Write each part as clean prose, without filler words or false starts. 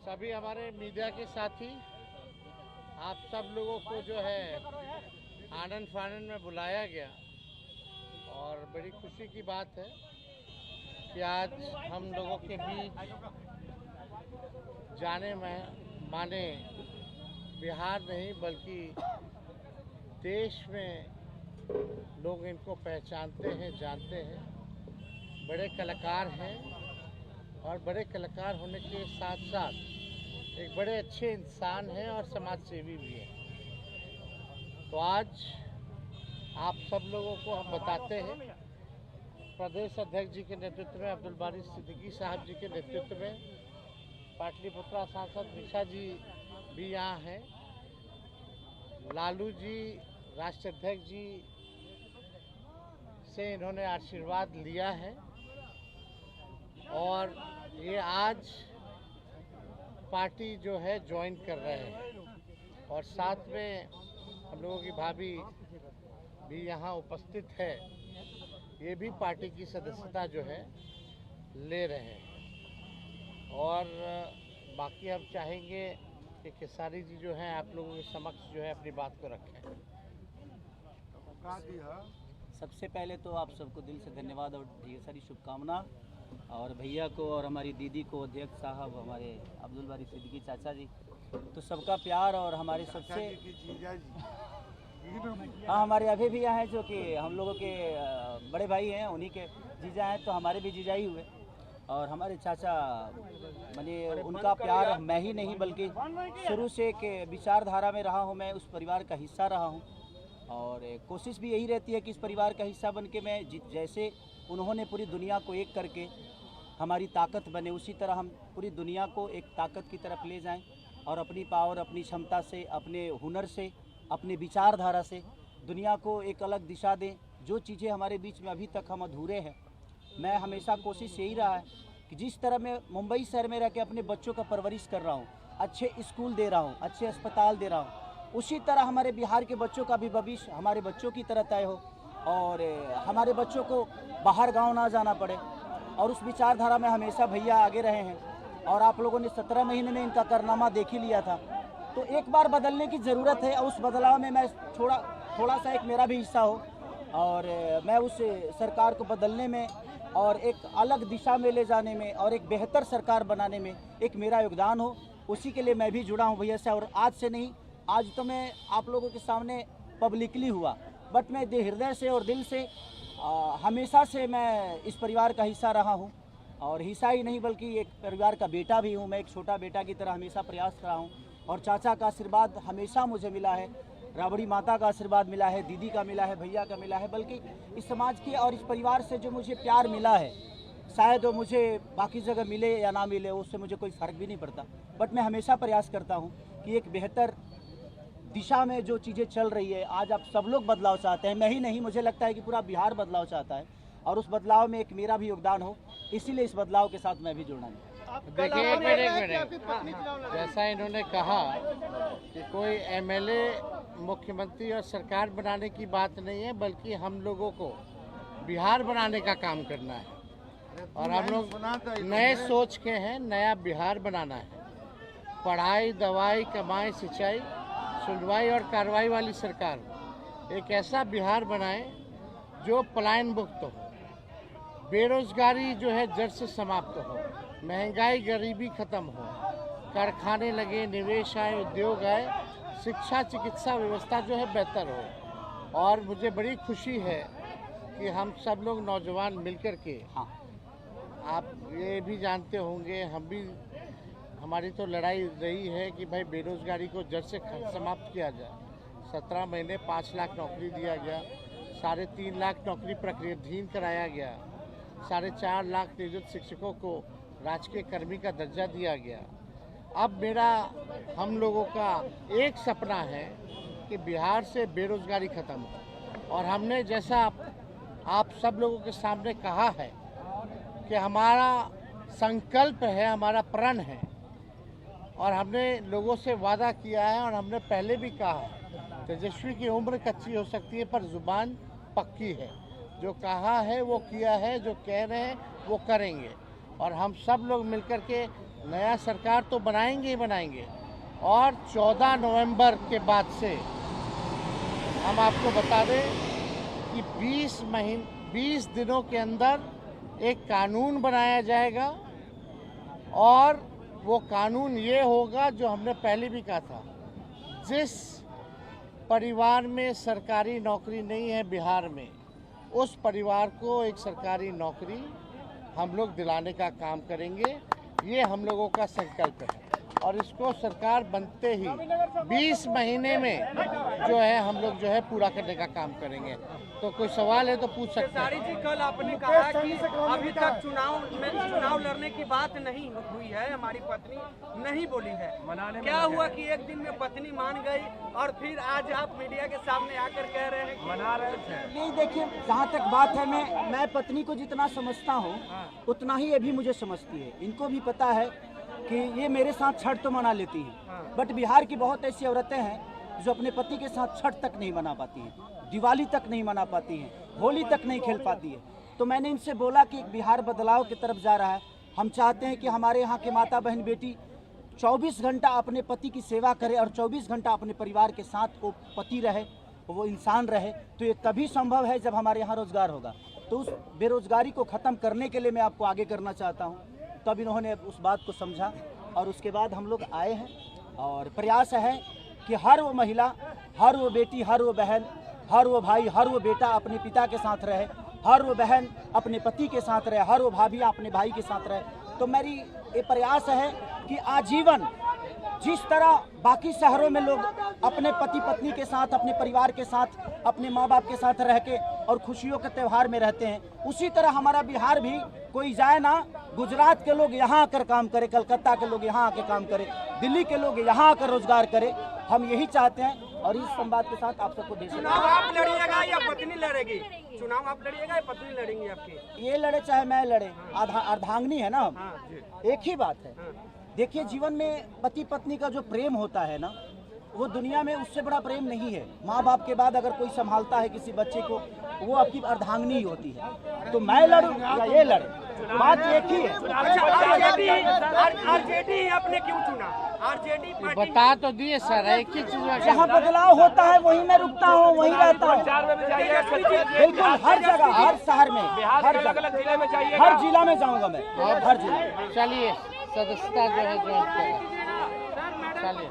सभी हमारे मीडिया के साथी, आप सब लोगों को जो है आनंद फानंद में बुलाया गया और बड़ी खुशी की बात है कि आज हम लोगों के बीच जाने में माने बिहार नहीं बल्कि देश में लोग इनको पहचानते हैं, जानते हैं। बड़े कलाकार हैं और बड़े कलाकार होने के साथ साथ एक बड़े अच्छे इंसान हैं और समाज सेवी भी हैं। तो आज आप सब लोगों को हम बताते हैं, प्रदेश अध्यक्ष जी के नेतृत्व में, अब्दुल बारी सिद्दीकी साहब जी के नेतृत्व में, पाटलिपुत्रा सांसद निशा जी भी यहाँ हैं, लालू जी राष्ट्रीय अध्यक्ष जी से इन्होंने आशीर्वाद लिया है और ये आज पार्टी जो है ज्वाइन कर रहे हैं और साथ में हम लोगों की भाभी भी यहाँ उपस्थित है, ये भी पार्टी की सदस्यता जो है ले रहे हैं। और बाकी हम चाहेंगे कि खेसारी जी जो हैं आप लोगों के समक्ष जो है अपनी बात को रखें। सबसे पहले तो आप सबको दिल से धन्यवाद और ढेर सारी शुभकामना, और भैया को और हमारी दीदी को, अध्यक्ष साहब, हमारे अब्दुल बारी सिद्दीकी चाचा जी, तो सबका प्यार और हमारे सबसे हाँ हमारे अभी भी यहाँ हैं जो कि हम लोगों के बड़े भाई हैं, उन्हीं के जीजा हैं, तो हमारे भी जीजा ही हुए। और हमारे चाचा माने उनका प्यार मैं ही नहीं बल्कि शुरू से के विचारधारा में रहा हूँ, मैं उस परिवार का हिस्सा रहा हूँ और कोशिश भी यही रहती है कि इस परिवार का हिस्सा बन के मैं जैसे उन्होंने पूरी दुनिया को एक करके हमारी ताकत बने, उसी तरह हम पूरी दुनिया को एक ताकत की तरफ ले जाएं और अपनी पावर, अपनी क्षमता से, अपने हुनर से, अपने विचारधारा से दुनिया को एक अलग दिशा दें। जो चीज़ें हमारे बीच में अभी तक हम अधूरे हैं, मैं हमेशा कोशिश यही रहा है कि जिस तरह मैं मुंबई शहर में रह के अपने बच्चों का परवरिश कर रहा हूँ, अच्छे स्कूल दे रहा हूँ, अच्छे अस्पताल दे रहा हूँ, उसी तरह हमारे बिहार के बच्चों का भी भविष्य हमारे बच्चों की तरह तय हो और हमारे बच्चों को बाहर गांव ना जाना पड़े। और उस विचारधारा में हमेशा भैया आगे रहे हैं और आप लोगों ने 17 महीने में इनका कारनामा देख ही लिया था। तो एक बार बदलने की ज़रूरत है और उस बदलाव में मैं थोड़ा सा एक मेरा भी हिस्सा हो और मैं उस सरकार को बदलने में और एक अलग दिशा में ले जाने में और एक बेहतर सरकार बनाने में एक मेरा योगदान हो, उसी के लिए मैं भी जुड़ा हूँ भैया से। और आज से नहीं, आज तो मैं आप लोगों के सामने पब्लिकली हुआ, बट मैं हृदय से और दिल से हमेशा से मैं इस परिवार का हिस्सा रहा हूँ और हिस्सा ही नहीं बल्कि एक परिवार का बेटा भी हूँ। मैं एक छोटा बेटा की तरह हमेशा प्रयास कर रहा हूँ और चाचा का आशीर्वाद हमेशा मुझे मिला है, राबड़ी माता का आशीर्वाद मिला है, दीदी का मिला है, भैया का मिला है, बल्कि इस समाज के और इस परिवार से जो मुझे प्यार मिला है, शायद वो मुझे बाकी जगह मिले या ना मिले, उससे मुझे कोई फ़र्क भी नहीं पड़ता। बट मैं हमेशा प्रयास करता हूँ कि एक बेहतर दिशा में जो चीज़ें चल रही है, आज आप सब लोग बदलाव चाहते हैं, मैं ही नहीं, मुझे लगता है कि पूरा बिहार बदलाव चाहता है और उस बदलाव में एक मेरा भी योगदान हो, इसीलिए इस बदलाव के साथ मैं भी जुड़ना है। देखिए एक मिनट, जैसा इन्होंने कहा कि कोई एमएलए, मुख्यमंत्री और सरकार बनाने की बात नहीं है बल्कि हम लोगों को बिहार बनाने का काम करना है और हम लोग नए सोच के हैं, नया बिहार बनाना है। पढ़ाई, दवाई, कमाई, सिंचाई, सुनवाई और कार्रवाई वाली सरकार, एक ऐसा बिहार बनाए जो पलायन मुक्त हो, बेरोजगारी जो है जड़ से समाप्त हो, महंगाई गरीबी खत्म हो, कारखाने लगे, निवेश आए, उद्योग आए, शिक्षा चिकित्सा व्यवस्था जो है बेहतर हो। और मुझे बड़ी खुशी है कि हम सब लोग नौजवान मिलकर के, आप ये भी जानते होंगे, हम भी, हमारी तो लड़ाई रही है कि भाई बेरोजगारी को जड़ से समाप्त किया जाए। 17 महीने 5 लाख नौकरी दिया गया, 3.5 लाख नौकरी प्रक्रियाधीन कराया गया, 4.5 लाख नियोजित शिक्षकों को राजकीय कर्मी का दर्जा दिया गया। अब मेरा, हम लोगों का एक सपना है कि बिहार से बेरोजगारी खत्म हो और हमने, जैसा आप सब लोगों के सामने कहा है कि हमारा संकल्प है, हमारा प्रण है और हमने लोगों से वादा किया है और हमने पहले भी कहा है, तेजस्वी की उम्र कच्ची हो सकती है पर जुबान पक्की है। जो कहा है वो किया है, जो कह रहे हैं वो करेंगे और हम सब लोग मिलकर के नया सरकार तो बनाएंगे ही बनाएंगे। और 14 नवंबर के बाद से हम आपको बता दें कि 20 दिनों के अंदर एक कानून बनाया जाएगा और वो कानून ये होगा जो हमने पहले भी कहा था, जिस परिवार में सरकारी नौकरी नहीं है बिहार में, उस परिवार को एक सरकारी नौकरी हम लोग दिलाने का काम करेंगे। ये हम लोगों का संकल्प है और इसको सरकार बनते ही 20 महीने में जो है हम लोग जो है पूरा करने का काम करेंगे। तो कोई सवाल है तो पूछ सकते हैं। खेसारी जी, कल आपने कहा कि अभी तक चुनाव लड़ने की बात नहीं हुई है, हमारी पत्नी नहीं बोली है। क्या हुआ कि एक दिन में पत्नी मान गई और फिर आज आप मीडिया के सामने आकर कह रहे हैं कि मना रहे थे? नहीं, देखिए, जहाँ तक बात है, मैं पत्नी को जितना समझता हूँ उतना ही ये भी मुझे समझती है। इनको भी पता है कि ये मेरे साथ छठ तो मना लेती हैं, बट बिहार की बहुत ऐसी औरतें हैं जो अपने पति के साथ छठ तक नहीं मना पाती हैं, दिवाली तक नहीं मना पाती हैं, होली तक नहीं खेल पाती है। तो मैंने इनसे बोला कि बिहार बदलाव की तरफ जा रहा है। हम चाहते हैं कि हमारे यहाँ के माता बहन बेटी 24 घंटा अपने पति की सेवा करे और 24 घंटा अपने परिवार के साथ वो पति रहे, वो इंसान रहे। तो ये तभी संभव है जब हमारे यहाँ रोजगार होगा। तो उस बेरोजगारी को ख़त्म करने के लिए मैं आपको आगे करना चाहता हूँ। तब इन्होंने उस बात को समझा और उसके बाद हम लोग आए हैं और प्रयास है कि हर वो महिला, हर वो बेटी, हर वो बहन, हर वो भाई, हर वो बेटा अपने पिता के साथ रहे, हर वो बहन अपने पति के साथ रहे, हर वो भाभियाँ अपने भाई के साथ रहे। तो मेरी ये प्रयास है कि आजीवन जिस तरह बाकी शहरों में लोग अपने पति पत्नी के साथ, अपने परिवार के साथ, अपने माँ बाप के साथ रह के और खुशियों के त्यौहार में रहते हैं, उसी तरह हमारा बिहार भी कोई जाए ना, गुजरात के लोग यहाँ आकर काम करे, कलकत्ता के लोग यहाँ आकर काम करे, दिल्ली के लोग यहाँ आकर रोजगार करे। हम यही चाहते हैं और इस संवाद के साथ आप सबको चुनाव आप लड़िएगा या पत्नी लड़ेगी? चुनाव आप लड़िएगा या पत्नी लड़ेंगी आपकी? ये लड़े चाहे मैं लड़े, अर्धांगिनी है ना, एक ही बात है। देखिए, जीवन में पति पत्नी का जो प्रेम होता है ना, वो दुनिया में उससे बड़ा प्रेम नहीं है। माँ बाप के बाद अगर कोई संभालता है किसी बच्चे को, वो आपकी अर्धांगिनी ही होती है। तो मैं लड़ूं या ये लड़े, बात एक ही है। आरजेडी आपने क्यों चुना? आरजेडी बता तो दिए सर, एक ही चीज। जहाँ बदलाव होता है वहीं मैं रुकता हूँ, वहीं रहता हूँ। बिल्कुल, हर जगह, हर शहर में, हर जिले में चाहिए, हर जिला में जाऊँगा मैं, हर जिला। चलिए, सदस्यता जो है ज्वाइन करें। चलिए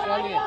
चलिए।